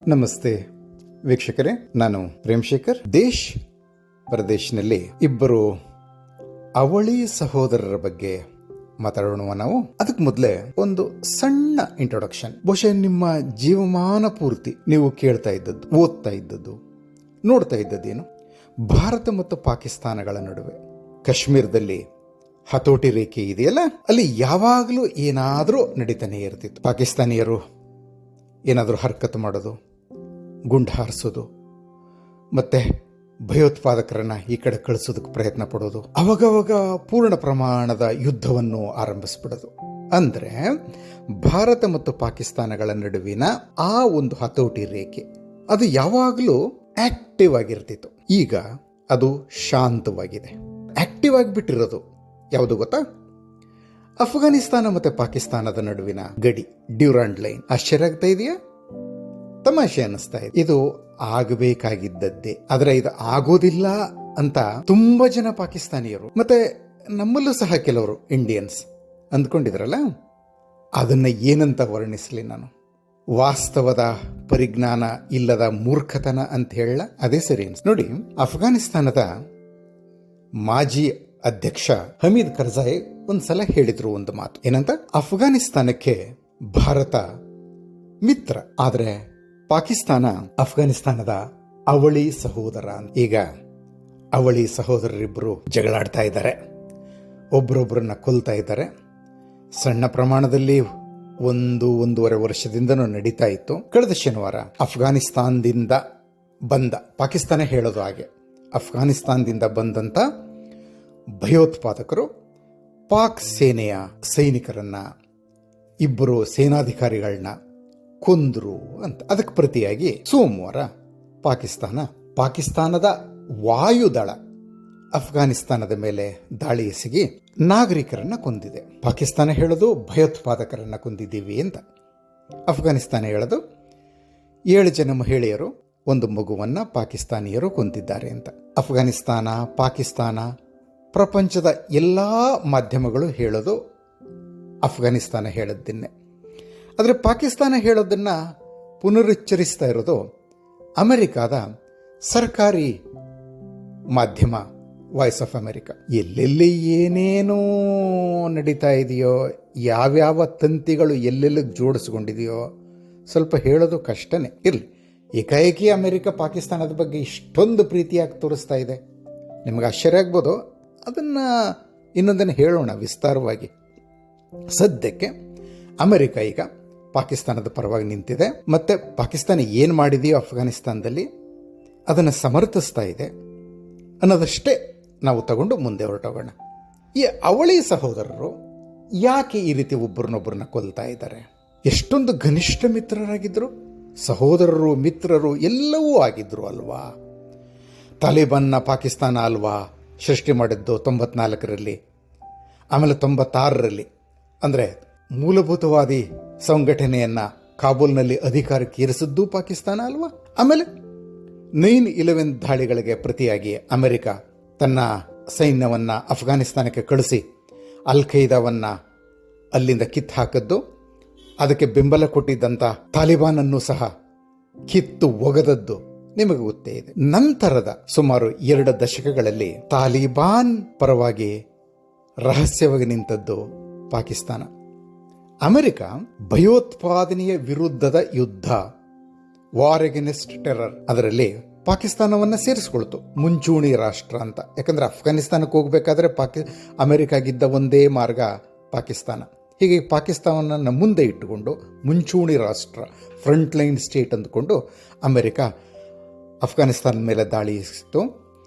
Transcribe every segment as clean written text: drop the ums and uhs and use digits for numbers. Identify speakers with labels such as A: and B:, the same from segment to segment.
A: ನಮಸ್ತೆ ವೀಕ್ಷಕರೇ, ನಾನು ಪ್ರೇಮ್ಶೇಖರ್. ದೇಶ್ ಪ್ರದೇಶ್ನಲ್ಲಿ ಇಬ್ಬರು ಅವಳಿ ಸಹೋದರರ ಬಗ್ಗೆ ಮಾತಾಡೋಣ ನಾವು. ಅದಕ್ಕೆ ಮೊದಲೇ ಒಂದು ಸಣ್ಣ ಇಂಟ್ರೊಡಕ್ಷನ್. ಬಹುಶಃ ನಿಮ್ಮ ಜೀವಮಾನ ಪೂರ್ತಿ ನೀವು ಕೇಳ್ತಾ ಇದ್ದದ್ದು, ಓದ್ತಾ ಇದ್ದದ್ದು, ನೋಡ್ತಾ ಇದ್ದದ್ದೇನು, ಭಾರತ ಮತ್ತು ಪಾಕಿಸ್ತಾನಗಳ ನಡುವೆ ಕಾಶ್ಮೀರದಲ್ಲಿ ಹತೋಟಿ ರೇಖೆ ಇದೆಯಲ್ಲ, ಅಲ್ಲಿ ಯಾವಾಗಲೂ ಏನಾದರೂ ನಡೀತಾನೆ ಇರ್ತಿತ್ತು. ಪಾಕಿಸ್ತಾನಿಯರು ಏನಾದರೂ ಹರ್ಕತ್ ಮಾಡೋದು, ಗುಂಡು ಹಾರಿಸೋದು, ಮತ್ತೆ ಭಯೋತ್ಪಾದಕರನ್ನ ಈ ಕಡೆ ಕಳಿಸೋದಕ್ಕೆ ಪ್ರಯತ್ನ ಪಡೋದು, ಅವಾಗವಾಗ ಪೂರ್ಣ ಪ್ರಮಾಣದ ಯುದ್ಧವನ್ನು ಆರಂಭಿಸ್ಬಿಡೋದು. ಅಂದ್ರೆ ಭಾರತ ಮತ್ತು ಪಾಕಿಸ್ತಾನಗಳ ನಡುವಿನ ಆ ಒಂದು ಹತೋಟಿ ರೇಖೆ ಅದು ಯಾವಾಗಲೂ ಆಕ್ಟಿವ್ ಆಗಿರ್ತಿತ್ತು. ಈಗ ಅದು ಶಾಂತವಾಗಿದೆ. ಆಕ್ಟಿವ್ ಆಗಿಬಿಟ್ಟಿರೋದು ಯಾವುದು ಗೊತ್ತಾ? ಅಫ್ಘಾನಿಸ್ತಾನ ಮತ್ತೆ ಪಾಕಿಸ್ತಾನದ ನಡುವಿನ ಗಡಿ, ಡ್ಯೂರಾಂಡ್ ಲೈನ್. ಆಶ್ಚರ್ಯ ಆಗ್ತಾ ಇದೆಯಾ? ತಮಾಷೆ ಅನ್ನಿಸ್ತಾ ಇದೆ. ಇದು ಆಗಬೇಕಾಗಿದ್ದದ್ದೇ, ಆದ್ರೆ ಇದು ಆಗೋದಿಲ್ಲ ಅಂತ ತುಂಬಾ ಜನ ಪಾಕಿಸ್ತಾನಿಯರು ಮತ್ತೆ ನಮ್ಮಲ್ಲೂ ಸಹ ಕೆಲವರು ಇಂಡಿಯನ್ಸ್ ಅಂದ್ಕೊಂಡಿದ್ರಲ್ಲ. ಅದನ್ನ ಏನಂತ ವರ್ಣಿಸ್ಲಿ ನಾನು? ವಾಸ್ತವದ ಪರಿಜ್ಞಾನ ಇಲ್ಲದ ಮೂರ್ಖತನ ಅಂತ ಹೇಳ, ಅದೇ ಸರಿ ನೋಡಿ. ಅಫ್ಘಾನಿಸ್ತಾನದ ಮಾಜಿ ಅಧ್ಯಕ್ಷ ಹಮೀದ್ ಕರ್ಜಾಯ್ ಒಂದ್ಸಲ ಹೇಳಿದ್ರು ಒಂದು ಮಾತು. ಏನಂತ? ಅಫ್ಘಾನಿಸ್ತಾನಕ್ಕೆ ಭಾರತ ಮಿತ್ರ, ಆದ್ರೆ ಪಾಕಿಸ್ತಾನ ಅಫ್ಘಾನಿಸ್ತಾನದ ಅವಳಿ ಸಹೋದರ. ಈಗ ಅವಳಿ ಸಹೋದರರಿಬ್ಬರು ಜಗಳಾಡ್ತಾ ಇದ್ದಾರೆ, ಒಬ್ಬರೊಬ್ಬರನ್ನ ಕೊಲ್ತಾ ಇದ್ದಾರೆ. ಸಣ್ಣ ಪ್ರಮಾಣದಲ್ಲಿ ಒಂದೂವರೆ ವರ್ಷದಿಂದನೂ ನಡೀತಾ ಇತ್ತು. ಕಳೆದ ಶನಿವಾರ ಅಫ್ಘಾನಿಸ್ತಾನದಿಂದ ಬಂದ, ಪಾಕಿಸ್ತಾನ ಹೇಳೋದು ಹಾಗೆ, ಅಫ್ಘಾನಿಸ್ತಾನದಿಂದ ಬಂದಂತ ಭಯೋತ್ಪಾದಕರು ಪಾಕ್ ಸೇನೆಯ ಸೈನಿಕರನ್ನ, ಇಬ್ಬರು ಸೇನಾಧಿಕಾರಿಗಳನ್ನ ಕೊಂದ್ರು ಅಂತ. ಅದಕ್ಕೆ ಪ್ರತಿಯಾಗಿ ಸೋಮವಾರ ಪಾಕಿಸ್ತಾನದ ವಾಯುದಳ ಅಫ್ಘಾನಿಸ್ತಾನದ ಮೇಲೆ ದಾಳಿ ಎಸಗಿ ನಾಗರಿಕರನ್ನ ಕೊಂದಿದೆ. ಪಾಕಿಸ್ತಾನ ಹೇಳೋದು ಭಯೋತ್ಪಾದಕರನ್ನ ಕೊಂದಿದ್ದೀವಿ ಅಂತ, ಅಫ್ಘಾನಿಸ್ತಾನ ಹೇಳೋದು 7 ಜನ ಮಹಿಳೆಯರು, ಒಂದು ಮಗುವನ್ನ ಪಾಕಿಸ್ತಾನಿಯರು ಕೊಂದಿದ್ದಾರೆ ಅಂತ. ಅಫ್ಘಾನಿಸ್ತಾನ, ಪಾಕಿಸ್ತಾನ, ಪ್ರಪಂಚದ ಎಲ್ಲಾ ಮಾಧ್ಯಮಗಳು ಹೇಳೋದು ಅಫ್ಘಾನಿಸ್ತಾನ ಹೇಳೋದನ್ನೇ. ಆದರೆ ಪಾಕಿಸ್ತಾನ ಹೇಳೋದನ್ನ ಪುನರುಚ್ಚರಿಸ್ತಾ ಇರೋದು ಅಮೆರಿಕಾದ ಸರ್ಕಾರಿ ಮಾಧ್ಯಮ ವಾಯ್ಸ್ ಆಫ್ ಅಮೆರಿಕ. ಎಲ್ಲೆಲ್ಲಿ ಏನೇನೋ ನಡೀತಾ ಇದೆಯೋ, ಯಾವ್ಯಾವ ತಂತಿಗಳು ಎಲ್ಲೆಲ್ಲಿ ಜೋಡಿಸ್ಕೊಂಡಿದೆಯೋ ಸ್ವಲ್ಪ ಹೇಳೋದು ಕಷ್ಟನೇ. ಇರಲಿ, ಏಕಾಏಕಿ ಅಮೆರಿಕ ಪಾಕಿಸ್ತಾನದ ಬಗ್ಗೆ ಇಷ್ಟೊಂದು ಪ್ರೀತಿಯಾಗಿ ತೋರಿಸ್ತಾ ಇದೆ, ನಿಮಗೆ ಆಶ್ಚರ್ಯ ಆಗ್ಬೋದು. ಅದನ್ನು ಇನ್ನೊಂದನ್ನು ಹೇಳೋಣ ವಿಸ್ತಾರವಾಗಿ. ಸದ್ಯಕ್ಕೆ ಅಮೆರಿಕ ಈಗ ಪಾಕಿಸ್ತಾನದ ಪರವಾಗಿ ನಿಂತಿದೆ, ಮತ್ತೆ ಪಾಕಿಸ್ತಾನ ಏನು ಮಾಡಿದೆಯೋ ಅಫ್ಘಾನಿಸ್ತಾನದಲ್ಲಿ ಅದನ್ನು ಸಮರ್ಥಿಸ್ತಾ ಇದೆ ಅನ್ನೋದಷ್ಟೇ ನಾವು ತಗೊಂಡು ಮುಂದೆ ಹೊರಟೋಗೋಣ. ಈ ಅವಳಿ ಸಹೋದರರು ಯಾಕೆ ಈ ರೀತಿ ಒಬ್ಬರನ್ನೊಬ್ಬರನ್ನ ಕೊಲ್ತಾ ಇದ್ದಾರೆ? ಎಷ್ಟೊಂದು ঘনিಷ್ಠ ಮಿತ್ರರಾಗಿದ್ದರು, ಸಹೋದರರು, ಮಿತ್ರರು ಎಲ್ಲವೂ ಆಗಿದ್ರು ಅಲ್ವಾ? ತಾಲಿಬಾನ್ನ ಪಾಕಿಸ್ತಾನ ಅಲ್ವಾ ಸೃಷ್ಟಿ ಮಾಡಿದ್ದು 94ರಲ್ಲಿ, ಆಮೇಲೆ 96ರಲ್ಲಿ, ಅಂದರೆ ಮೂಲಭೂತವಾದಿ ಸಂಘಟನೆಯನ್ನ ಕಾಬೂಲ್ನಲ್ಲಿ ಅಧಿಕಾರಕ್ಕೆ ಇರಿಸಿದ್ದು ಪಾಕಿಸ್ತಾನ ಅಲ್ವಾ? ಆಮೇಲೆ 9/11 ದಾಳಿಗಳಿಗೆ ಪ್ರತಿಯಾಗಿ ಅಮೆರಿಕ ತನ್ನ ಸೈನ್ಯವನ್ನ ಅಫ್ಘಾನಿಸ್ತಾನಕ್ಕೆ ಕಳಿಸಿ ಅಲ್ ಖೈದಾವನ್ನ ಅಲ್ಲಿಂದ ಕಿತ್ತು ಹಾಕದ್ದು, ಅದಕ್ಕೆ ಬೆಂಬಲ ಕೊಟ್ಟಿದ್ದಂಥ ತಾಲಿಬಾನ್ ಅನ್ನು ಸಹ ಕಿತ್ತು ಒಗೆದದ್ದು ನಿಮಗೆ ಗೊತ್ತೇ ಇದೆ. ನಂತರದ ಸುಮಾರು 2 ದಶಕಗಳಲ್ಲಿ ತಾಲಿಬಾನ್ ಪರವಾಗಿ ರಹಸ್ಯವಾಗಿ ನಿಂತದ್ದು ಪಾಕಿಸ್ತಾನ. ಅಮೆರಿಕ ಭಯೋತ್ಪಾದನೆಯ ವಿರುದ್ಧದ ಯುದ್ಧ, ವಾರ್ ಅಗೇನ್ಸ್ಟ್ ಟೆರರ್, ಅದರಲ್ಲಿ ಪಾಕಿಸ್ತಾನವನ್ನ ಸೇರಿಸ್ಕೊಳ್ತು ಮುಂಚೂಣಿ ರಾಷ್ಟ್ರ ಅಂತ. ಯಾಕಂದ್ರೆ ಅಫ್ಘಾನಿಸ್ತಾನಕ್ಕೆ ಹೋಗ್ಬೇಕಾದ್ರೆ ಅಮೆರಿಕಾಗಿದ್ದ ಒಂದೇ ಮಾರ್ಗ ಪಾಕಿಸ್ತಾನ. ಹೀಗೆ ಪಾಕಿಸ್ತಾನವನ್ನು ಮುಂದೆ ಇಟ್ಟುಕೊಂಡು ಮುಂಚೂಣಿ ರಾಷ್ಟ್ರ, ಫ್ರಂಟ್ ಲೈನ್ ಸ್ಟೇಟ್ ಅಂದ್ಕೊಂಡು ಅಮೆರಿಕ ಅಫ್ಘಾನಿಸ್ತಾನದ ಮೇಲೆ ದಾಳಿ ಇಸಿತು.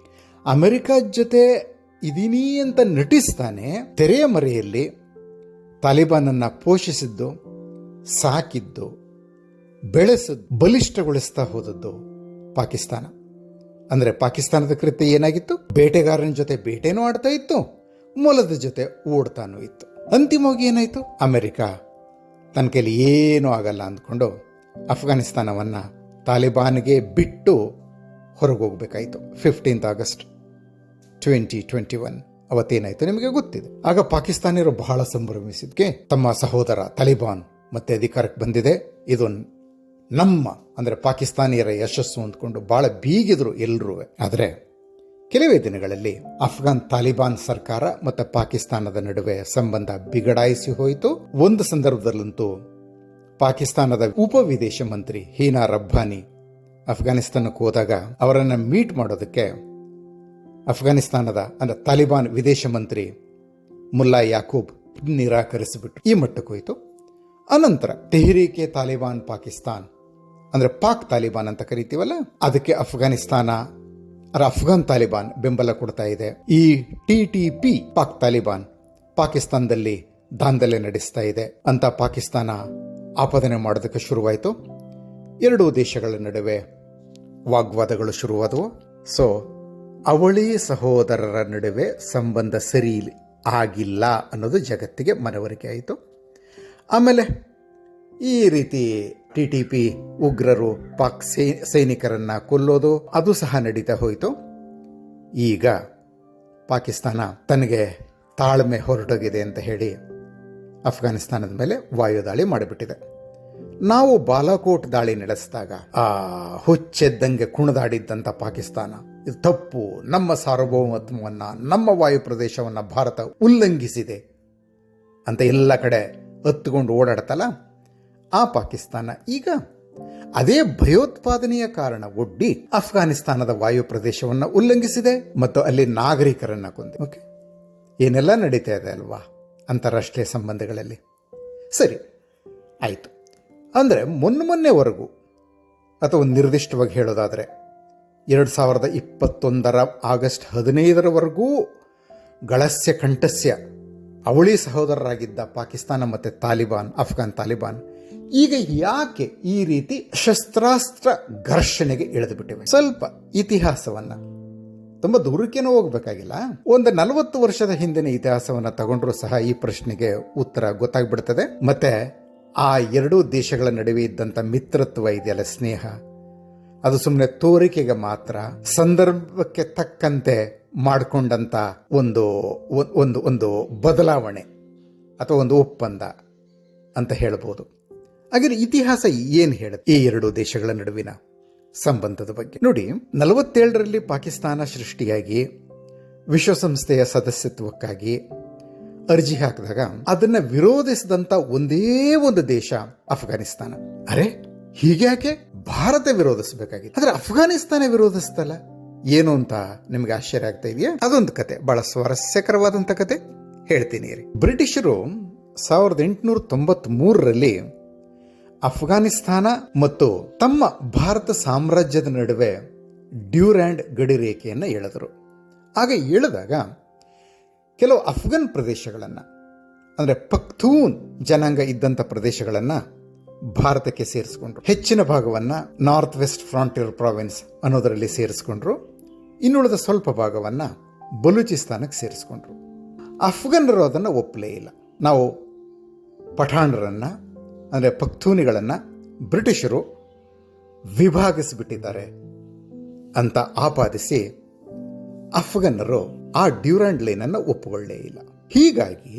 A: ಅಮೆರಿಕ ಜೊತೆ ಇದೀನಿ ಅಂತ ನಟಿಸ್ತಾನೆ ತೆರೆಯ ಮರೆಯಲ್ಲಿ ತಾಲಿಬಾನನ್ನ ಪೋಷಿಸಿದ್ದು, ಸಾಕಿದ್ದು, ಬೆಳೆಸಿದ್ದು, ಬಲಿಷ್ಠಗೊಳಿಸ್ತಾ ಹೋದದ್ದು ಪಾಕಿಸ್ತಾನ. ಅಂದ್ರೆ ಪಾಕಿಸ್ತಾನದ ಕೃತ್ಯ ಏನಾಗಿತ್ತು? ಬೇಟೆಗಾರನ ಜೊತೆ ಬೇಟೆನೂ ಆಡ್ತಾ ಇತ್ತು, ಮೊಲದ ಜೊತೆ ಓಡ್ತಾನೂ ಇತ್ತು. ಅಂತಿಮವಾಗಿ ಏನಾಯ್ತು? ಅಮೆರಿಕ ತನ್ನ ಕೈಲಿ ಏನೂ ಆಗಲ್ಲ ಅಂದ್ಕೊಂಡು ಅಫ್ಘಾನಿಸ್ತಾನವನ್ನ ತಾಲಿಬಾನ್ಗೆ ಬಿಟ್ಟು ಹೊರಗೋಗ್ಬೇಕಾಯಿತು. 15 ಆಗಸ್ಟ್ 2021 ಅವತ್ತೇನಾಯ್ತು ನಿಮಗೆ ಗೊತ್ತಿದೆ. ಆಗ ಪಾಕಿಸ್ತಾನಿಯರು ಬಹಳ ಸಂಭ್ರಮಿಸಿದ್ಕೆ ತಮ್ಮ ಸಹೋದರ ತಾಲಿಬಾನ್ ಮತ್ತೆ ಅಧಿಕಾರಕ್ಕೆ ಬಂದಿದೆ, ಇದು ನಮ್ಮ ಅಂದರೆ ಪಾಕಿಸ್ತಾನಿಯರ ಯಶಸ್ಸು ಅಂದ್ಕೊಂಡು ಭಾಳ ಬೀಗಿದ್ರು ಎಲ್ಲರೂ. ಆದರೆ ಕೆಲವೇ ದಿನಗಳಲ್ಲಿ ಅಫ್ಘಾನ್ ತಾಲಿಬಾನ್ ಸರ್ಕಾರ ಮತ್ತು ಪಾಕಿಸ್ತಾನದ ನಡುವೆ ಸಂಬಂಧ ಬಿಗಡಾಯಿಸಿ ಹೋಯಿತು. ಒಂದು ಸಂದರ್ಭದಲ್ಲಂತೂ ಪಾಕಿಸ್ತಾನದ ಉಪ ವಿದೇಶ ಮಂತ್ರಿ ಹೀನಾ ರಬ್ಬಾನಿ ಅಫ್ಘಾನಿಸ್ತಾನಕ್ಕೆ ಹೋದಾಗ ಅವರನ್ನು ಮೀಟ್ ಮಾಡೋದಕ್ಕೆ ಅಫ್ಘಾನಿಸ್ತಾನದ ಅಂದರೆ ತಾಲಿಬಾನ್ ವಿದೇಶ ಮಂತ್ರಿ ಮುಲ್ಲಾ ಯಾಕೂಬ್ ನಿರಾಕರಿಸಿಬಿಟ್ರು. ಈ ಮಟ್ಟಕ್ಕೆ ಹೋಯಿತು. ಅನಂತರ ತೆಹರೀಕೆ ತಾಲಿಬಾನ್ ಪಾಕಿಸ್ತಾನ್ ಅಂದರೆ ಪಾಕ್ ತಾಲಿಬಾನ್ ಅಂತ ಕರಿತೀವಲ್ಲ, ಅದಕ್ಕೆ ಅಫ್ಘಾನ್ ತಾಲಿಬಾನ್ ಬೆಂಬಲ ಕೊಡ್ತಾ ಇದೆ. ಈ TTP ಪಾಕ್ ತಾಲಿಬಾನ್ ಪಾಕಿಸ್ತಾನದಲ್ಲಿ ದಾಂಧಲೆ ನಡೆಸ್ತಾ ಇದೆ ಅಂತ ಪಾಕಿಸ್ತಾನ ಆಪಾದನೆ ಮಾಡೋದಕ್ಕೆ ಶುರುವಾಯಿತು. ಎರಡೂ ದೇಶಗಳ ನಡುವೆ ವಾಗ್ವಾದಗಳು ಶುರುವಾದವು. ಸೊ ಅವಳಿ ಸಹೋದರರ ನಡುವೆ ಸಂಬಂಧ ಸರಿ ಆಗಿಲ್ಲ ಅನ್ನೋದು ಜಗತ್ತಿಗೆ ಮನವರಿಕೆ ಆಯಿತು. ಆಮೇಲೆ ಈ ರೀತಿ TTP ಉಗ್ರರು ಪಾಕ್ ಸೈನಿಕರನ್ನು ಕೊಲ್ಲೋದು ಅದು ಸಹ ನಡೀತಾ ಹೋಯಿತು. ಈಗ ಪಾಕಿಸ್ತಾನ ತನಗೆ ತಾಳ್ಮೆ ಹೊರಟೋಗಿದೆ ಅಂತ ಹೇಳಿ ಅಫ್ಘಾನಿಸ್ತಾನದ ಮೇಲೆ ವಾಯುದಾಳಿ ಮಾಡಿಬಿಟ್ಟಿದೆ. ನಾವು ಬಾಲಾಕೋಟ್ ದಾಳಿ ನಡೆಸಿದಾಗ ಹುಚ್ಚೆದ್ದಂಗೆ ಕುಣಿದಾಡಿದ್ದಂಥ ಪಾಕಿಸ್ತಾನ ಇದು ತಪ್ಪು, ನಮ್ಮ ಸಾರ್ವಭೌಮತ್ವವನ್ನು, ನಮ್ಮ ವಾಯು ಪ್ರದೇಶವನ್ನು ಭಾರತ ಉಲ್ಲಂಘಿಸಿದೆ ಅಂತ ಎಲ್ಲ ಕಡೆ ಹತ್ತುಕೊಂಡು ಓಡಾಡ್ತಲ್ಲ, ಆ ಪಾಕಿಸ್ತಾನ ಈಗ ಅದೇ ಭಯೋತ್ಪಾದನೆಯ ಕಾರಣ ಒಡ್ಡಿ ಅಫ್ಘಾನಿಸ್ತಾನದ ವಾಯು ಪ್ರದೇಶವನ್ನು ಉಲ್ಲಂಘಿಸಿದೆ ಮತ್ತು ಅಲ್ಲಿ ನಾಗರಿಕರನ್ನ ಕೊಂದಿದೆ. ಓಕೆ, ಏನೆಲ್ಲ ನಡೀತಾ ಇದೆ ಅಲ್ವಾ ಅಂತಾರಾಷ್ಟ್ರೀಯ ಸಂಬಂಧಗಳಲ್ಲಿ. ಸರಿ ಆಯಿತು. ಅಂದರೆ ಮೊನ್ನೆವರೆಗೂ ಅಥವಾ ನಿರ್ದಿಷ್ಟವಾಗಿ ಹೇಳೋದಾದರೆ 2021 ಆಗಸ್ಟ್ 15 ಗಳಸ್ಯ ಕಂಠಸ್ಯ ಅವಳಿ ಸಹೋದರರಾಗಿದ್ದ ಪಾಕಿಸ್ತಾನ ಮತ್ತು ಅಫ್ಘಾನ್ ತಾಲಿಬಾನ್ ಈಗ ಯಾಕೆ ಈ ರೀತಿ ಶಸ್ತ್ರಾಸ್ತ್ರ ಘರ್ಷಣೆಗೆ ಇಳಿದು ಬಿಟ್ಟಿವೆ? ಸ್ವಲ್ಪ ಇತಿಹಾಸವನ್ನ ತುಂಬ ದೂರಕ್ಕೇನೂ ಹೋಗಬೇಕಾಗಿಲ್ಲ. ಒಂದು 40 ವರ್ಷದ ಹಿಂದಿನ ಇತಿಹಾಸವನ್ನು ತಗೊಂಡ್ರೂ ಸಹ ಈ ಪ್ರಶ್ನೆಗೆ ಉತ್ತರ ಗೊತ್ತಾಗ್ಬಿಡ್ತದೆ. ಮತ್ತೆ ಆ ಎರಡೂ ದೇಶಗಳ ನಡುವೆ ಇದ್ದಂಥ ಮಿತ್ರತ್ವ ಇದೆಯಲ್ಲ, ಸ್ನೇಹ, ಅದು ಸುಮ್ಮನೆ ತೋರಿಕೆಗೆ ಮಾತ್ರ, ಸಂದರ್ಭಕ್ಕೆ ತಕ್ಕಂತೆ ಮಾಡಿಕೊಂಡಂಥ ಒಂದು ಬದಲಾವಣೆ ಅಥವಾ ಒಂದು ಒಪ್ಪಂದ ಅಂತ ಹೇಳ್ಬೋದು. ಹಾಗೆ ಇತಿಹಾಸ ಏನು ಹೇಳುತ್ತೆ ಈ ಎರಡೂ ದೇಶಗಳ ನಡುವಿನ ಸಂಬಂಧದ ಬಗ್ಗೆ? ನೋಡಿ, 47ರಲ್ಲಿ ಪಾಕಿಸ್ತಾನ ಸೃಷ್ಟಿಯಾಗಿ ವಿಶ್ವಸಂಸ್ಥೆಯ ಸದಸ್ಯತ್ವಕ್ಕಾಗಿ ಅರ್ಜಿ ಹಾಕಿದಾಗ ಅದನ್ನ ವಿರೋಧಿಸಿದಂತ ಒಂದೇ ಒಂದು ದೇಶ ಅಫ್ಘಾನಿಸ್ತಾನ. ಅರೆ, ಹೀಗ್ಯಾಕೆ ಭಾರತ ವಿರೋಧಿಸಬೇಕಾಗಿತ್ತು, ಆದ್ರೆ ಅಫ್ಘಾನಿಸ್ತಾನ ವಿರೋಧಿಸ್ತಲ್ಲ ಏನು ಅಂತ ನಿಮ್ಗೆ ಆಶ್ಚರ್ಯ ಆಗ್ತಾ ಇದೆಯಾ? ಅದೊಂದು ಕತೆ, ಬಹಳ ಸ್ವಾರಸ್ಯಕರವಾದಂತ ಕತೆ ಹೇಳ್ತೀನಿ ರೀ. ಬ್ರಿಟಿಷರು 1893ರಲ್ಲಿ ಅಫ್ಘಾನಿಸ್ತಾನ ಮತ್ತು ತಮ್ಮ ಭಾರತ ಸಾಮ್ರಾಜ್ಯದ ನಡುವೆ ಡ್ಯೂರ್ಯಾಂಡ್ ಗಡಿ ರೇಖೆಯನ್ನು ಎಳೆದರು. ಆಗ ಎಳೆದಾಗ ಕೆಲವು ಅಫ್ಘಾನ್ ಪ್ರದೇಶಗಳನ್ನು, ಅಂದರೆ ಪಖ್ತೂನ್ ಜನಾಂಗ ಇದ್ದಂಥ ಪ್ರದೇಶಗಳನ್ನು ಭಾರತಕ್ಕೆ ಸೇರಿಸ್ಕೊಂಡ್ರು. ಹೆಚ್ಚಿನ ಭಾಗವನ್ನು ನಾರ್ತ್ ವೆಸ್ಟ್ ಫ್ರಾಂಟಿಯರ್ ಪ್ರಾವಿನ್ಸ್ ಅನ್ನೋದರಲ್ಲಿ ಸೇರಿಸ್ಕೊಂಡ್ರು. ಇನ್ನುಳಿದ ಸ್ವಲ್ಪ ಭಾಗವನ್ನು ಬಲೂಚಿಸ್ತಾನಕ್ಕೆ ಸೇರಿಸ್ಕೊಂಡ್ರು. ಅಫ್ಘಾನರು ಅದನ್ನು ಒಪ್ಪಲೇ ಇಲ್ಲ. ನಾವು ಪಠಾಣರನ್ನು ಅಂದರೆ ಪಖ್ತೂನಿಗಳನ್ನು ಬ್ರಿಟಿಷರು ವಿಭಾಗಿಸಿಬಿಟ್ಟಿದ್ದಾರೆ ಅಂತ ಆಪಾದಿಸಿ ಅಫ್ಘಾನರು ಆ ಡ್ಯೂರಾಂಡ್ ಲೈನನ್ನು ಒಪ್ಪಿಕೊಳ್ಳೇ ಇಲ್ಲ. ಹೀಗಾಗಿ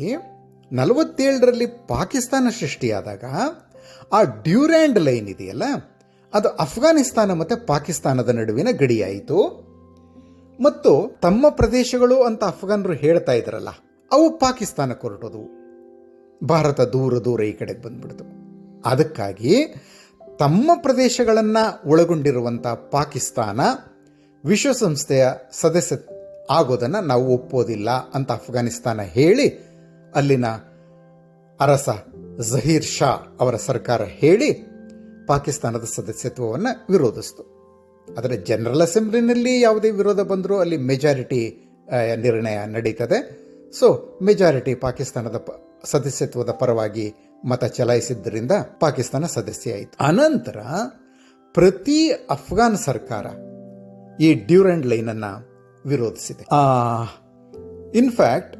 A: 47ರಲ್ಲಿ ಪಾಕಿಸ್ತಾನ ಸೃಷ್ಟಿಯಾದಾಗ ಆ ಡ್ಯೂರಾಂಡ್ ಲೈನ್ ಇದೆಯಲ್ಲ, ಅದು ಅಫ್ಘಾನಿಸ್ತಾನ ಮತ್ತು ಪಾಕಿಸ್ತಾನದ ನಡುವಿನ ಗಡಿಯಾಯಿತು. ಮತ್ತು ತಮ್ಮ ಪ್ರದೇಶಗಳು ಅಂತ ಅಫ್ಘಾನರು ಹೇಳ್ತಾ ಇದ್ರಲ್ಲ, ಅವು ಪಾಕಿಸ್ತಾನಕ್ಕೆ ಹೊರಟೋದು. ಭಾರತ ದೂರ ದೂರ ಈ ಕಡೆಗೆ ಬಂದ್ಬಿಡ್ತು. ಅದಕ್ಕಾಗಿ ತಮ್ಮ ಪ್ರದೇಶಗಳನ್ನು ಒಳಗೊಂಡಿರುವಂಥ ಪಾಕಿಸ್ತಾನ ವಿಶ್ವಸಂಸ್ಥೆಯ ಸದಸ್ಯ ಆಗೋದನ್ನು ನಾವು ಒಪ್ಪೋದಿಲ್ಲ ಅಂತ ಅಫ್ಘಾನಿಸ್ತಾನ ಹೇಳಿ, ಅಲ್ಲಿನ ಅರಸ ಜಹೀರ್ ಶಾ ಅವರ ಸರ್ಕಾರ ಹೇಳಿ ಪಾಕಿಸ್ತಾನದ ಸದಸ್ಯತ್ವವನ್ನು ವಿರೋಧಿಸಿತು. ಆದರೆ ಜನರಲ್ ಅಸೆಂಬ್ಲಿನಲ್ಲಿ ಯಾವುದೇ ವಿರೋಧ ಬಂದರೂ ಅಲ್ಲಿ ಮೆಜಾರಿಟಿ ನಿರ್ಣಯ ನಡೀತದೆ. ಸೊ ಮೆಜಾರಿಟಿ ಪಾಕಿಸ್ತಾನದ ಸದಸ್ಯತ್ವದ ಪರವಾಗಿ ಮತ ಚಲಾಯಿಸಿದ್ದರಿಂದ ಪಾಕಿಸ್ತಾನ ಸದಸ್ಯ ಆಯಿತು. ಅನಂತರ ಪ್ರತಿ ಅಫ್ಘಾನ್ ಸರ್ಕಾರ ಈ ಡ್ಯೂರಾಂಡ್ ಲೈನನ್ನು ವಿರೋಧಿಸಿದೆ. ಇನ್ಫ್ಯಾಕ್ಟ್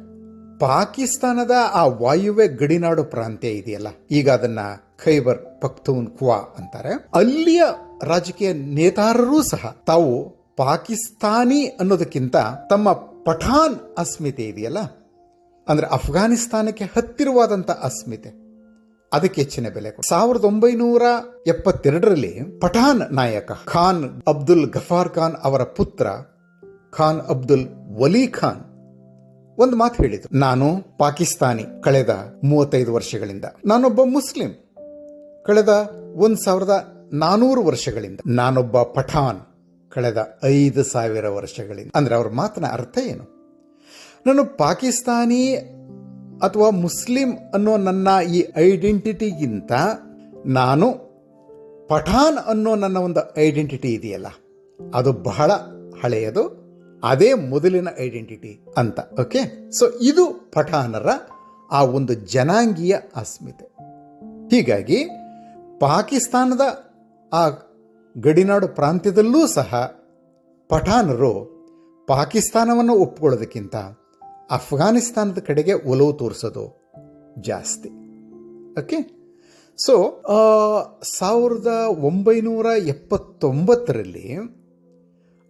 A: ಪಾಕಿಸ್ತಾನದ ಆ ವಾಯುವ್ಯ ಗಡಿನಾಡು ಪ್ರಾಂತ್ಯ ಇದೆಯಲ್ಲ, ಈಗ ಅದನ್ನ ಖೈಬರ್ ಪಖ್ತೂನ್ಖ್ವಾ ಅಂತಾರೆ. ಅಲ್ಲಿಯ ರಾಜಕೀಯ ನೇತಾರರೂ ಸಹ ತಾವು ಪಾಕಿಸ್ತಾನಿ ಅನ್ನೋದಕ್ಕಿಂತ ತಮ್ಮ ಪಠಾನ್ ಅಸ್ಮಿತೆ ಇದೆಯಲ್ಲ, ಅಂದ್ರೆ ಅಫ್ಘಾನಿಸ್ತಾನಕ್ಕೆ ಹತ್ತಿರವಾದಂಥ ಅಸ್ಮಿತೆ, ಅದಕ್ಕೆ ಹೆಚ್ಚಿನ ಬೆಲೆ 1972ರಲ್ಲಿ ಪಠಾನ್ ನಾಯಕ ಖಾನ್ ಅಬ್ದುಲ್ ಗಫಾರ್ ಖಾನ್ ಅವರ ಪುತ್ರ ಖಾನ್ ಅಬ್ದುಲ್ ವಲಿ ಖಾನ್ ಒಂದು ಮಾತು ಹೇಳಿದ್ರು, ನಾನು ಪಾಕಿಸ್ತಾನಿ ಕಳೆದ 35 ವರ್ಷಗಳಿಂದ, ನಾನೊಬ್ಬ ಮುಸ್ಲಿಂ ಕಳೆದ 1400 ವರ್ಷಗಳಿಂದ, ನಾನೊಬ್ಬ ಪಠಾನ್ ಕಳೆದ 5000 ವರ್ಷಗಳಿಂದ. ಅಂದ್ರೆ ಅವ್ರ ಮಾತನ ಅರ್ಥ ಏನು? ನಾನು ಪಾಕಿಸ್ತಾನಿ ಅಥವಾ ಮುಸ್ಲಿಂ ಅನ್ನೋ ನನ್ನ ಈ ಐಡೆಂಟಿಟಿಗಿಂತ ನಾನು ಪಠಾನ್ ಅನ್ನೋ ನನ್ನ ಒಂದು ಐಡೆಂಟಿಟಿ ಇದೆಯಲ್ಲ, ಅದು ಬಹಳ ಹಳೆಯದು, ಅದೇ ಮೊದಲಿನ ಐಡೆಂಟಿಟಿ ಅಂತ. ಓಕೆ, ಸೊ ಇದು ಪಠಾನರ ಆ ಒಂದು ಜನಾಂಗೀಯ ಅಸ್ಮಿತೆ. ಹೀಗಾಗಿ ಪಾಕಿಸ್ತಾನದ ಆ ಗಡಿನಾಡು ಪ್ರಾಂತ್ಯದಲ್ಲೂ ಸಹ ಪಠಾನರು ಪಾಕಿಸ್ತಾನವನ್ನು ಒಪ್ಪಿಕೊಳ್ಳೋದಕ್ಕಿಂತ ಅಫ್ಘಾನಿಸ್ತಾನದ ಕಡೆಗೆ ಒಲವು ತೋರಿಸೋದು ಜಾಸ್ತಿ. ಓಕೆ, ಸೊ 1979ರಲ್ಲಿ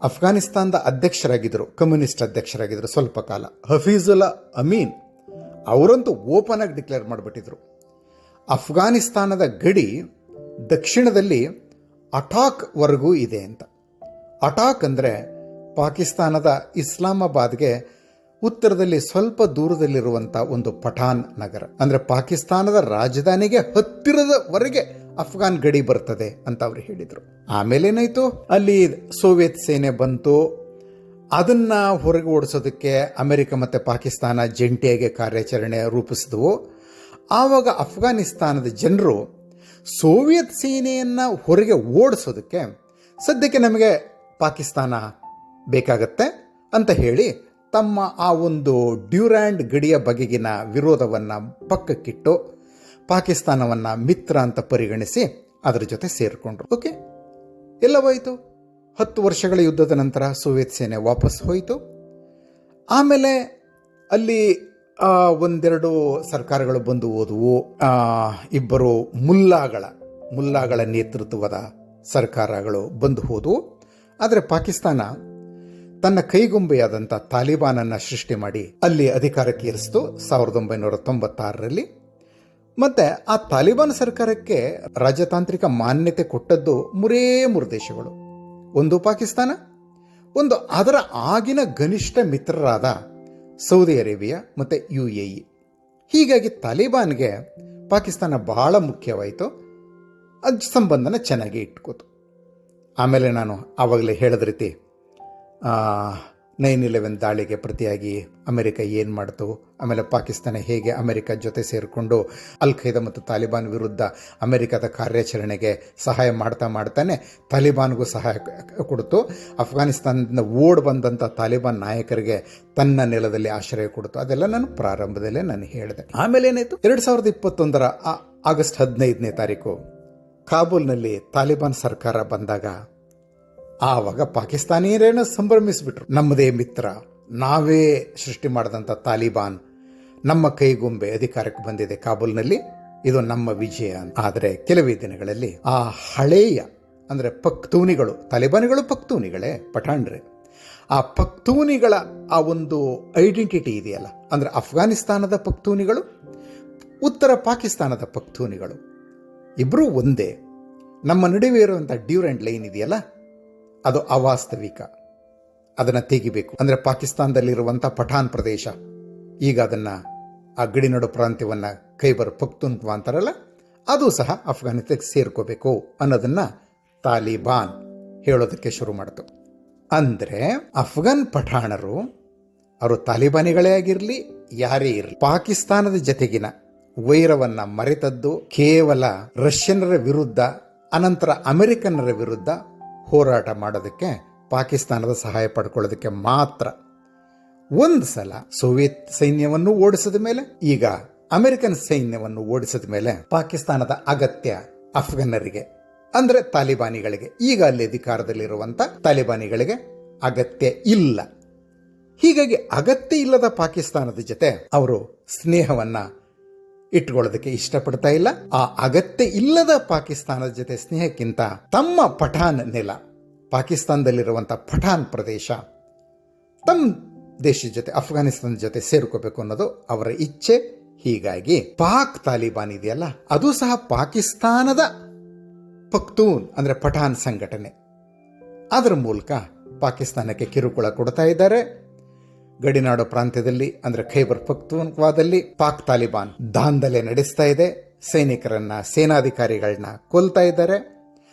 A: ಅಫ್ಘಾನಿಸ್ತಾನದ ಅಧ್ಯಕ್ಷರಾಗಿದ್ದರು, ಕಮ್ಯುನಿಸ್ಟ್ ಅಧ್ಯಕ್ಷರಾಗಿದ್ದರು ಸ್ವಲ್ಪ ಕಾಲ, ಹಫೀಜುಲ್ಲಾ ಅಮೀನ್. ಅವರಂತೂ ಓಪನ್ ಆಗಿ ಡಿಕ್ಲೇರ್ ಮಾಡಿಬಿಟ್ಟಿದ್ರು, ಅಫ್ಘಾನಿಸ್ತಾನದ ಗಡಿ ದಕ್ಷಿಣದಲ್ಲಿ ಅಟಾಕ್ ವರೆಗೂ ಇದೆ ಅಂತ. ಅಟಾಕ್ ಅಂದರೆ ಪಾಕಿಸ್ತಾನದ ಇಸ್ಲಾಮಾಬಾದ್ಗೆ ಉತ್ತರದಲ್ಲಿ ಸ್ವಲ್ಪ ದೂರದಲ್ಲಿರುವಂಥ ಒಂದು ಪಠಾನ್ ನಗರ. ಅಂದರೆ ಪಾಕಿಸ್ತಾನದ ರಾಜಧಾನಿಗೆ ಹತ್ತಿರದವರೆಗೆ ಅಫ್ಘಾನ್ ಗಡಿ ಬರ್ತದೆ ಅಂತ ಅವರು ಹೇಳಿದರು. ಆಮೇಲೆ ಏನಾಯಿತು, ಅಲ್ಲಿ ಸೋವಿಯತ್ ಸೇನೆ ಬಂತು. ಅದನ್ನು ಹೊರಗೆ ಓಡಿಸೋದಕ್ಕೆ ಅಮೆರಿಕ ಮತ್ತು ಪಾಕಿಸ್ತಾನ ಜಂಟಿಯಾಗಿ ಕಾರ್ಯಾಚರಣೆ ರೂಪಿಸಿದವು. ಆವಾಗ ಅಫ್ಘಾನಿಸ್ತಾನದ ಜನರು ಸೋವಿಯತ್ ಸೇನೆಯನ್ನು ಹೊರಗೆ ಓಡಿಸೋದಕ್ಕೆ ಸದ್ಯಕ್ಕೆ ನಮಗೆ ಪಾಕಿಸ್ತಾನ ಬೇಕಾಗತ್ತೆ ಅಂತ ಹೇಳಿ ತಮ್ಮ ಆ ಒಂದು ಡ್ಯೂರ್ಯಾಂಡ್ ಗಡಿಯ ಬಗೆಗಿನ ವಿರೋಧವನ್ನು ಪಕ್ಕಕ್ಕಿಟ್ಟು ಪಾಕಿಸ್ತಾನವನ್ನು ಮಿತ್ರ ಅಂತ ಪರಿಗಣಿಸಿ ಅದರ ಜೊತೆ ಸೇರಿಕೊಂಡ್ರು. ಓಕೆ, ಎಲ್ಲವಾಯಿತು. 10 ವರ್ಷಗಳ ಯುದ್ಧದ ನಂತರ ಸೋವಿಯತ್ ಸೇನೆ ವಾಪಸ್ ಹೋಯಿತು. ಆಮೇಲೆ ಅಲ್ಲಿ ಒಂದೆರಡು ಸರ್ಕಾರಗಳು ಬಂದು ಹೋದವು. ಇಬ್ಬರು ಮುಲ್ಲಾಗಳ ನೇತೃತ್ವದ ಸರ್ಕಾರಗಳು ಬಂದು ಹೋದವು. ಆದರೆ ಪಾಕಿಸ್ತಾನ ತನ್ನ ಕೈಗೊಂಬೆಯಾದಂಥ ತಾಲಿಬಾನನ್ನು ಸೃಷ್ಟಿ ಮಾಡಿ ಅಲ್ಲಿ ಅಧಿಕಾರಕ್ಕೆ ಇರಿಸಿತು 1996ರಲ್ಲಿ. ಮತ್ತೆ ಆ ತಾಲಿಬಾನ್ ಸರ್ಕಾರಕ್ಕೆ ರಾಜತಾಂತ್ರಿಕ ಮಾನ್ಯತೆ ಕೊಟ್ಟದ್ದು ಮೂರು ದೇಶಗಳು. ಒಂದು ಪಾಕಿಸ್ತಾನ, ಒಂದು ಅದರ ಆಗಿನ ಘನಿಷ್ಠ ಮಿತ್ರರಾದ ಸೌದಿ ಅರೇಬಿಯಾ ಮತ್ತು UAE. ಹೀಗಾಗಿ ತಾಲಿಬಾನ್ಗೆ ಪಾಕಿಸ್ತಾನ ಬಹಳ ಮುಖ್ಯವಾಯಿತು. ಅದು ಸಂಬಂಧನ ಚೆನ್ನಾಗಿ ಇಟ್ಕೋತು. ಆಮೇಲೆ ನಾನು ಆವಾಗಲೇ ಹೇಳಿದ ರೀತಿ 9/11 ದಾಳಿಗೆ ಪ್ರತಿಯಾಗಿ ಅಮೆರಿಕ ಏನು ಮಾಡ್ತು, ಆಮೇಲೆ ಪಾಕಿಸ್ತಾನ ಹೇಗೆ ಅಮೆರಿಕ ಜೊತೆ ಸೇರಿಕೊಂಡು ಅಲ್ ಖೈದಾ ಮತ್ತು ತಾಲಿಬಾನ್ ವಿರುದ್ಧ ಅಮೆರಿಕದ ಕಾರ್ಯಾಚರಣೆಗೆ ಸಹಾಯ ಮಾಡ್ತಾನೆ ತಾಲಿಬಾನ್ಗೂ ಸಹಾಯ ಕೊಡ್ತು. ಅಫ್ಘಾನಿಸ್ತಾನದಿಂದ ಬಂದಂಥ ತಾಲಿಬಾನ್ ನಾಯಕರಿಗೆ ತನ್ನ ನೆಲದಲ್ಲಿ ಆಶ್ರಯ ಕೊಡ್ತು. ಅದೆಲ್ಲ ನಾನು ಪ್ರಾರಂಭದಲ್ಲೇ ನಾನು ಹೇಳಿದೆ. ಆಮೇಲೆ ಏನಾಯಿತು, 2021 ಆಗಸ್ಟ್ 15ನೇ ತಾರೀಕು ಕಾಬೂಲ್ನಲ್ಲಿ ತಾಲಿಬಾನ್ ಸರ್ಕಾರ ಬಂದಾಗ ಆವಾಗ ಪಾಕಿಸ್ತಾನಿಯರೇನೋ ಸಂಭ್ರಮಿಸಿಬಿಟ್ರು. ನಮ್ಮದೇ ಮಿತ್ರ, ನಾವೇ ಸೃಷ್ಟಿ ಮಾಡಿದಂಥ ತಾಲಿಬಾನ್ ನಮ್ಮ ಕೈಗೊಂಬೆ ಅಧಿಕಾರಕ್ಕೆ ಬಂದಿದೆ ಕಾಬೂಲ್ನಲ್ಲಿ, ಇದು ನಮ್ಮ ವಿಜಯ. ಆದರೆ ಕೆಲವೇ ದಿನಗಳಲ್ಲಿ ಆ ಹಳೆಯ ಅಂದರೆ ಪಖ್ತೂನಿಗಳು, ತಾಲಿಬಾನಿಗಳು ಪಖ್ತೂನಿಗಳೇ, ಪಠಾಣ್ರೆ, ಆ ಪಖ್ತೂನಿಗಳ ಆ ಒಂದು ಐಡೆಂಟಿಟಿ ಇದೆಯಲ್ಲ, ಅಂದರೆ ಅಫ್ಘಾನಿಸ್ತಾನದ ಪಖ್ತೂನಿಗಳು, ಉತ್ತರ ಪಾಕಿಸ್ತಾನದ ಪಖ್ತೂನಿಗಳು ಇಬ್ಬರೂ ಒಂದೇ. ನಮ್ಮ ನಡುವೆ ಇರುವಂಥ ಡ್ಯೂರೆಂಟ್ ಲೈನ್ ಇದೆಯಲ್ಲ, ಅದು ಅವಾಸ್ತವಿಕ, ಅದನ್ನು ತೆಗಿಬೇಕು. ಅಂದರೆ ಪಾಕಿಸ್ತಾನದಲ್ಲಿರುವಂಥ ಪಠಾನ್ ಪ್ರದೇಶ ಈಗ ಅದನ್ನು ಆ ಗಡಿನಾಡು ಪ್ರಾಂತ್ಯವನ್ನು ಖೈಬರ್ ಪಖ್ತೂನ್ಖ್ವಾ ಅಂತಾರಲ್ಲ, ಅದು ಸಹ ಅಫ್ಘಾನಿಸ್ತಾನಕ್ಕೆ ಸೇರ್ಕೋಬೇಕು ಅನ್ನೋದನ್ನು ತಾಲಿಬಾನ್ ಹೇಳೋದಕ್ಕೆ ಶುರು ಮಾಡಿತು. ಅಂದರೆ ಅಫ್ಘಾನ್ ಪಠಾಣರು, ಅವರು ತಾಲಿಬಾನಿಗಳೇ ಆಗಿರಲಿ ಯಾರೇ ಇರಲಿ, ಪಾಕಿಸ್ತಾನದ ಜೊತೆಗಿನ ವೈರವನ್ನು ಮರೆತದ್ದು ಕೇವಲ ರಷ್ಯನ್ನರ ವಿರುದ್ಧ, ಅನಂತರ ಅಮೆರಿಕನ್ನರ ವಿರುದ್ಧ ಹೋರಾಟ ಮಾಡೋದಕ್ಕೆ, ಪಾಕಿಸ್ತಾನದ ಸಹಾಯ ಪಡ್ಕೊಳ್ಳೋದಕ್ಕೆ ಮಾತ್ರ. ಒಂದು ಸಲ ಸೋವಿಯತ್ ಸೈನ್ಯವನ್ನು ಓಡಿಸಿದ ಮೇಲೆ, ಈಗ ಅಮೆರಿಕನ್ ಸೈನ್ಯವನ್ನು ಓಡಿಸಿದ ಮೇಲೆ ಪಾಕಿಸ್ತಾನದ ಅಗತ್ಯ ಅಫ್ಘನ್ನರಿಗೆ, ಅಂದರೆ ತಾಲಿಬಾನಿಗಳಿಗೆ, ಈಗ ಅಲ್ಲಿ ಅಧಿಕಾರದಲ್ಲಿರುವಂಥ ತಾಲಿಬಾನಿಗಳಿಗೆ ಅಗತ್ಯ ಇಲ್ಲ. ಹೀಗಾಗಿ ಅಗತ್ಯ ಇಲ್ಲದ ಪಾಕಿಸ್ತಾನದ ಜೊತೆ ಅವರು ಸ್ನೇಹವನ್ನು ಇಟ್ಕೊಳ್ಳೋದಕ್ಕೆ ಇಷ್ಟಪಡ್ತಾ ಇಲ್ಲ. ಆ ಅಗತ್ಯ ಇಲ್ಲದ ಪಾಕಿಸ್ತಾನದ ಜೊತೆ ಸ್ನೇಹಕ್ಕಿಂತ ತಮ್ಮ ಪಠಾನ್ ನೆಲ, ಪಾಕಿಸ್ತಾನದಲ್ಲಿರುವಂಥ ಪಠಾನ್ ಪ್ರದೇಶ, ತಮ್ಮ ದೇಶದ ಜೊತೆ, ಅಫ್ಘಾನಿಸ್ತಾನದ ಜೊತೆ ಸೇರ್ಕೋಬೇಕು ಅನ್ನೋದು ಅವರ ಇಚ್ಛೆ, ಹೀಗಾಗಿ ಪಾಕ್ ತಾಲಿಬಾನ್ ಇದೆಯಲ್ಲ, ಅದು ಸಹ ಪಾಕಿಸ್ತಾನದ ಪಖ್ತೂನ್ ಅಂದರೆ ಪಠಾನ್ ಸಂಘಟನೆ. ಅದರ ಮೂಲಕ ಪಾಕಿಸ್ತಾನಕ್ಕೆ ಕಿರುಕುಳ ಕೊಡ್ತಾ ಇದ್ದಾರೆ. ಗಡಿನಾಡು ಪ್ರಾಂತ್ಯದಲ್ಲಿ ಅಂದರೆ ಖೈಬರ್ ಪಖ್ತೂನ್ವಾದಲ್ಲಿ ಪಾಕ್ ತಾಲಿಬಾನ್ ದಾಂಧಲೆ ನಡೆಸ್ತಾ ಇದೆ. ಸೈನಿಕರನ್ನ, ಸೇನಾಧಿಕಾರಿಗಳನ್ನ ಕೊಲ್ತಾ ಇದ್ದಾರೆ.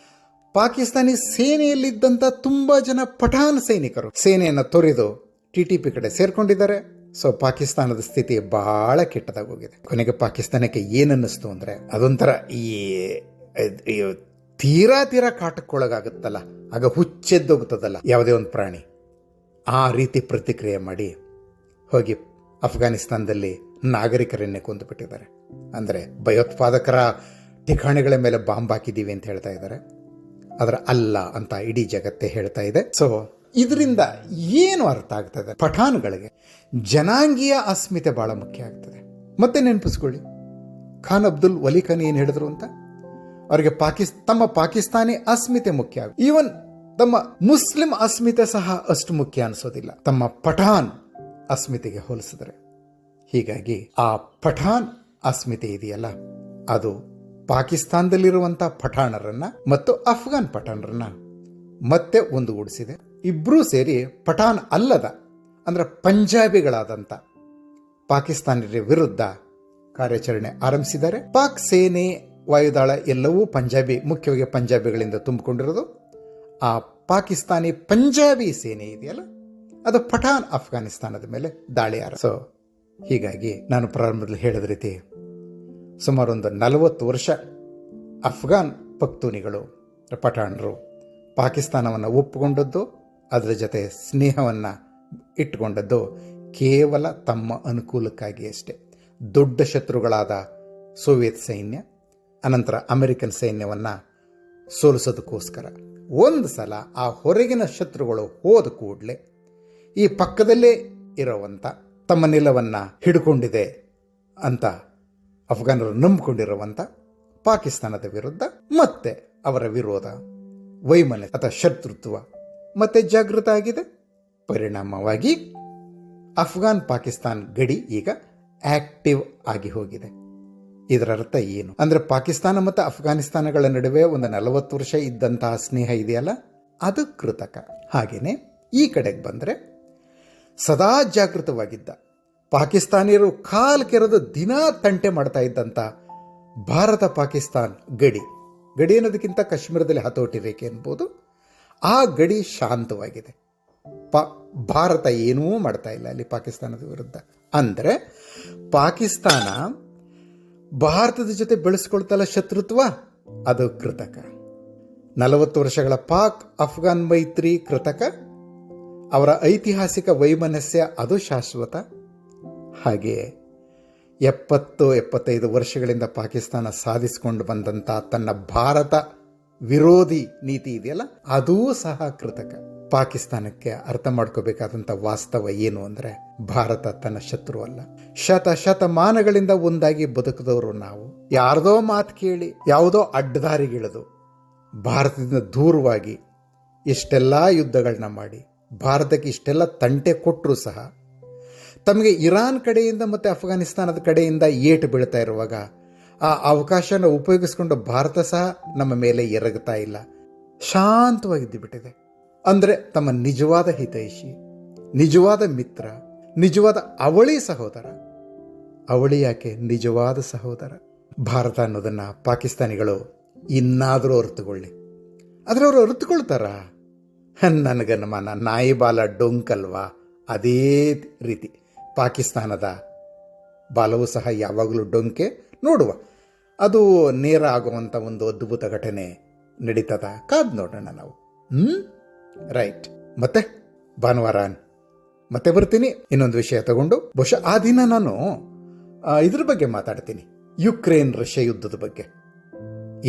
A: ಪಾಕಿಸ್ತಾನಿ ಸೇನೆಯಲ್ಲಿದ್ದಂಥ ತುಂಬಾ ಜನ ಪಠಾನ್ ಸೈನಿಕರು ಸೇನೆಯನ್ನು ತೊರೆದು TTP ಕಡೆ ಸೇರ್ಕೊಂಡಿದ್ದಾರೆ. ಸೊ ಪಾಕಿಸ್ತಾನದ ಸ್ಥಿತಿ ಬಹಳ ಕೆಟ್ಟದಾಗೋಗಿದೆ. ಕೊನೆಗೆ ಪಾಕಿಸ್ತಾನಕ್ಕೆ ಏನನ್ನಿಸ್ತು ಅಂದರೆ, ಅದೊಂಥರ ಈ ತೀರಾ ಕಾಟಕ್ಕೊಳಗಾಗುತ್ತಲ್ಲ, ಆಗ ಹುಚ್ಚೆದ್ದೋಗುತ್ತದಲ್ಲ ಯಾವುದೇ ಒಂದು ಪ್ರಾಣಿ, ಆ ರೀತಿ ಪ್ರತಿಕ್ರಿಯೆ ಮಾಡಿ ಹೋಗಿ ಅಫ್ಘಾನಿಸ್ತಾನದಲ್ಲಿ ನಾಗರಿಕರನ್ನೇ ಕೊಂದುಬಿಟ್ಟಿದ್ದಾರೆ. ಅಂದರೆ ಭಯೋತ್ಪಾದಕರ ಠಿಕಾಣಿಗಳ ಮೇಲೆ ಬಾಂಬ್ ಹಾಕಿದ್ದೀವಿ ಅಂತ ಹೇಳ್ತಾ ಇದ್ದಾರೆ. ಅದರ ಅಲ್ಲ ಅಂತ ಇಡೀ ಜಗತ್ತೇ ಹೇಳ್ತಾ ಇದೆ. ಸೊ ಇದರಿಂದ ಏನು ಅರ್ಥ ಆಗ್ತದೆ, ಪಠಾನ್ಗಳಿಗೆ ಜನಾಂಗೀಯ ಅಸ್ಮಿತೆ ಬಹಳ ಮುಖ್ಯ ಆಗ್ತದೆ. ಮತ್ತೆ ನೆನಪಿಸ್ಕೊಳ್ಳಿ, ಖಾನ್ ಅಬ್ದುಲ್ ವಲಿ ಖಾನ್ ಏನು ಹೇಳಿದ್ರು ಅಂತ, ಅವರಿಗೆ ತಮ್ಮ ಪಾಕಿಸ್ತಾನಿ ಅಸ್ಮಿತೆ ಮುಖ್ಯ, ಈವನ್ ತಮ್ಮ ಮುಸ್ಲಿಂ ಅಸ್ಮಿತೆ ಸಹ ಅಷ್ಟು ಮುಖ್ಯ ಅನಿಸೋದಿಲ್ಲ ತಮ್ಮ ಪಠಾನ್ ಅಸ್ಮಿತೆಗೆ ಹೋಲಿಸಿದರೆ. ಹೀಗಾಗಿ ಆ ಪಠಾನ್ ಅಸ್ಮಿತೆ ಇದೆಯಲ್ಲ, ಅದು ಪಾಕಿಸ್ತಾನದಲ್ಲಿರುವಂತಹ ಪಠಾಣರನ್ನ ಮತ್ತು ಅಫ್ಘಾನ್ ಪಠಾಣರನ್ನ ಮತ್ತೆ ಒಂದುಗೂಡಿಸಿದೆ. ಇಬ್ಬರೂ ಸೇರಿ ಪಠಾನ್ ಅಲ್ಲದ ಅಂದ್ರೆ ಪಂಜಾಬಿಗಳಾದಂಥ ಪಾಕಿಸ್ತಾನದ ವಿರುದ್ಧ ಕಾರ್ಯಾಚರಣೆ ಆರಂಭಿಸಿದ್ದಾರೆ. ಪಾಕ್ ಸೇನೆ, ವಾಯುದಾಳ ಎಲ್ಲವೂ ಮುಖ್ಯವಾಗಿ ಪಂಜಾಬಿಗಳಿಂದ ತುಂಬಿಕೊಂಡಿರೋದು. ಆ ಪಾಕಿಸ್ತಾನಿ ಪಂಜಾಬಿ ಸೇನೆ ಇದೆಯಲ್ಲ, ಅದು ಪಠಾನ್ ಅಫ್ಘಾನಿಸ್ತಾನದ ಮೇಲೆ ದಾಳಿ ಸೊ ಹೀಗಾಗಿ ನಾನು ಪ್ರಾರಂಭದಲ್ಲಿ ಹೇಳಿದ ರೀತಿ ಸುಮಾರು ಒಂದು 40 ವರ್ಷ ಅಫ್ಘಾನ್ ಪಖ್ತೂನಿಗಳು, ಪಠಾಣರು ಪಾಕಿಸ್ತಾನವನ್ನು ಒಪ್ಪಿಕೊಂಡದ್ದು, ಅದರ ಜೊತೆ ಸ್ನೇಹವನ್ನು ಇಟ್ಟುಕೊಂಡದ್ದು ಕೇವಲ ತಮ್ಮ ಅನುಕೂಲಕ್ಕಾಗಿ ಅಷ್ಟೇ. ದೊಡ್ಡ ಶತ್ರುಗಳಾದ ಸೋವಿಯತ್ ಸೈನ್ಯ, ಅನಂತರ ಅಮೆರಿಕನ್ ಸೈನ್ಯವನ್ನು ಸೋಲಿಸೋದಕ್ಕೋಸ್ಕರ. ಒಂದು ಸಲ ಆ ಹೊರಗಿನ ಶತ್ರುಗಳು ಹೋದ ಕೂಡಲೇ ಈ ಪಕ್ಕದಲ್ಲೇ ಇರೋವಂಥ ತಮ್ಮ ನೆಲವನ್ನು ಹಿಡ್ಕೊಂಡಿದೆ ಅಂತ ಅಫ್ಘಾನರು ನಂಬಿಕೊಂಡಿರುವಂಥ ಪಾಕಿಸ್ತಾನದ ವಿರುದ್ಧ ಮತ್ತೆ ಅವರ ವಿರೋಧ, ವೈಮನ್ಯ ಅಥವಾ ಶತ್ರುತ್ವ ಮತ್ತೆ ಜಾಗೃತ ಆಗಿದೆ. ಪರಿಣಾಮವಾಗಿ ಅಫ್ಘಾನ್ ಪಾಕಿಸ್ತಾನ್ ಗಡಿ ಈಗ ಆಕ್ಟಿವ್ ಆಗಿ ಹೋಗಿದೆ. ಇದರ ಅರ್ಥ ಏನು ಅಂದ್ರೆ, ಪಾಕಿಸ್ತಾನ ಮತ್ತು ಅಫ್ಘಾನಿಸ್ತಾನಗಳ ನಡುವೆ ಒಂದು 40 ವರ್ಷ ಇದ್ದಂತಹ ಸ್ನೇಹ ಇದೆಯಲ್ಲ, ಅದು ಕೃತಕ. ಹಾಗೇನೆ ಈ ಕಡೆಗೆ ಬಂದರೆ ಸದಾ ಜಾಗೃತವಾಗಿದ್ದ ಪಾಕಿಸ್ತಾನಿಯರು ಕಾಲ್ ಕೆರೆದು ದಿನಾ ತಂಟೆ ಮಾಡ್ತಾ ಇದ್ದಂಥ ಭಾರತ ಪಾಕಿಸ್ತಾನ್ ಗಡಿ ಅನ್ನೋದಕ್ಕಿಂತ ಕಾಶ್ಮೀರದಲ್ಲಿ ಹತೋಟಿ ರೇಖೆ ಅನ್ಬೋದು, ಆ ಗಡಿ ಶಾಂತವಾಗಿದೆ. ಭಾರತ ಏನೂ ಮಾಡ್ತಾ ಇಲ್ಲ ಅಲ್ಲಿ ಪಾಕಿಸ್ತಾನದ ವಿರುದ್ಧ. ಅಂದರೆ ಪಾಕಿಸ್ತಾನ ಭಾರತದ ಜೊತೆ ಬೆಳೆಸ್ಕೊಳ್ತಲ್ಲ ಶತ್ರುತ್ವ, ಅದು ಕೃತಕ. 40 ವರ್ಷಗಳ ಪಾಕ್ ಅಫ್ಘಾನ್ ಮೈತ್ರಿ ಕೃತಕ, ಅವರ ಐತಿಹಾಸಿಕ ವೈಮನಸ್ಯ ಅದು ಶಾಶ್ವತ. ಹಾಗೆಯೇ 70-75 ವರ್ಷಗಳಿಂದ ಪಾಕಿಸ್ತಾನ ಸಾಧಿಸಿಕೊಂಡು ಬಂದಂಥ ತನ್ನ ಭಾರತ ವಿರೋಧಿ ನೀತಿ ಇದೆಯಲ್ಲ, ಅದೂ ಸಹ ಕೃತಕ. ಪಾಕಿಸ್ತಾನಕ್ಕೆ ಅರ್ಥ ಮಾಡ್ಕೋಬೇಕಾದಂಥ ವಾಸ್ತವ ಏನು ಅಂದರೆ, ಭಾರತ ತನ್ನ ಶತ್ರು ಅಲ್ಲ. ಶತಮಾನಗಳಿಂದ ಒಂದಾಗಿ ಬದುಕಿದವರು ನಾವು. ಯಾರ್ದೋ ಮಾತು ಕೇಳಿ ಯಾವುದೋ ಅಡ್ಡದಾರಿಗಿಳಿದು ಭಾರತದಿಂದ ದೂರವಾಗಿ ಇಷ್ಟೆಲ್ಲ ಯುದ್ಧಗಳನ್ನ ಮಾಡಿ ಭಾರತಕ್ಕೆ ಇಷ್ಟೆಲ್ಲ ತಂಟೆ ಕೊಟ್ಟರೂ ಸಹ ತಮಗೆ ಇರಾನ್ ಕಡೆಯಿಂದ ಮತ್ತು ಅಫ್ಘಾನಿಸ್ತಾನದ ಕಡೆಯಿಂದ ಏಟು ಬೀಳ್ತಾ ಇರುವಾಗ ಆ ಅವಕಾಶನ ಉಪಯೋಗಿಸ್ಕೊಂಡು ಭಾರತ ಸಹ ನಮ್ಮ ಮೇಲೆ ಎರಗುತ್ತಾ ಇಲ್ಲ, ಶಾಂತವಾಗಿದ್ದು ಬಿಟ್ಟಿದೆ. ಅಂದರೆ ತಮ್ಮ ನಿಜವಾದ ಹಿತೈಷಿ, ನಿಜವಾದ ಮಿತ್ರ, ನಿಜವಾದ ಅವಳಿ ಸಹೋದರ. ಅವಳಿ ಯಾಕೆ, ನಿಜವಾದ ಸಹೋದರ ಭಾರತ ಅನ್ನೋದನ್ನು ಪಾಕಿಸ್ತಾನಿಗಳು ಇನ್ನಾದರೂ ಅರ್ಥಕೊಳ್ಳಿ. ಆದರೆ ಅವರು ಅರ್ಥಕೊಳ್ತಾರ? ನನಗನುಮಾನ ನಾಯಿ ಬಾಲ ಡೊಂಕಲ್ವಾ, ಅದೇ ರೀತಿ ಪಾಕಿಸ್ತಾನದ ಬಾಲವೂ ಸಹ ಯಾವಾಗಲೂ ಡೊಂಕೆ. ನೋಡುವ, ಅದು ನೇರ ಆಗುವಂಥ ಒಂದು ಅದ್ಭುತ ಘಟನೆ ನಡೀತದ, ಕಾದು ನೋಡೋಣ ನಾವು. ರೈಟ್. ಮತ್ತೆ ಭಾನುವಾರ ಮತ್ತೆ ಬರ್ತೀನಿ ಇನ್ನೊಂದು ವಿಷಯ ತಗೊಂಡು. ಬಹುಶಃ ಆ ದಿನ ನಾನು ಇದ್ರ ಬಗ್ಗೆ ಮಾತಾಡ್ತೀನಿ, ಯುಕ್ರೇನ್ ರಷ್ಯಾ ಯುದ್ಧದ ಬಗ್ಗೆ.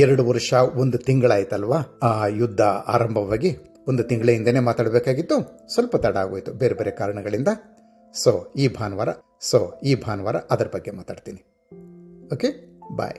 A: 2 ವರ್ಷ 1 ತಿಂಗಳಾಯ್ತಲ್ವಾ ಆ ಯುದ್ಧ ಆರಂಭವಾಗಿ. 1 ತಿಂಗಳ ಹಿಂದೆನೇ ಮಾತಾಡಬೇಕಾಗಿತ್ತು, ಸ್ವಲ್ಪ ತಡ ಆಗೋಯ್ತು ಬೇರೆ ಬೇರೆ ಕಾರಣಗಳಿಂದ. ಈ ಭಾನುವಾರ ಅದರ ಬಗ್ಗೆ ಮಾತಾಡ್ತೀನಿ. ಓಕೆ, ಬಾಯ್.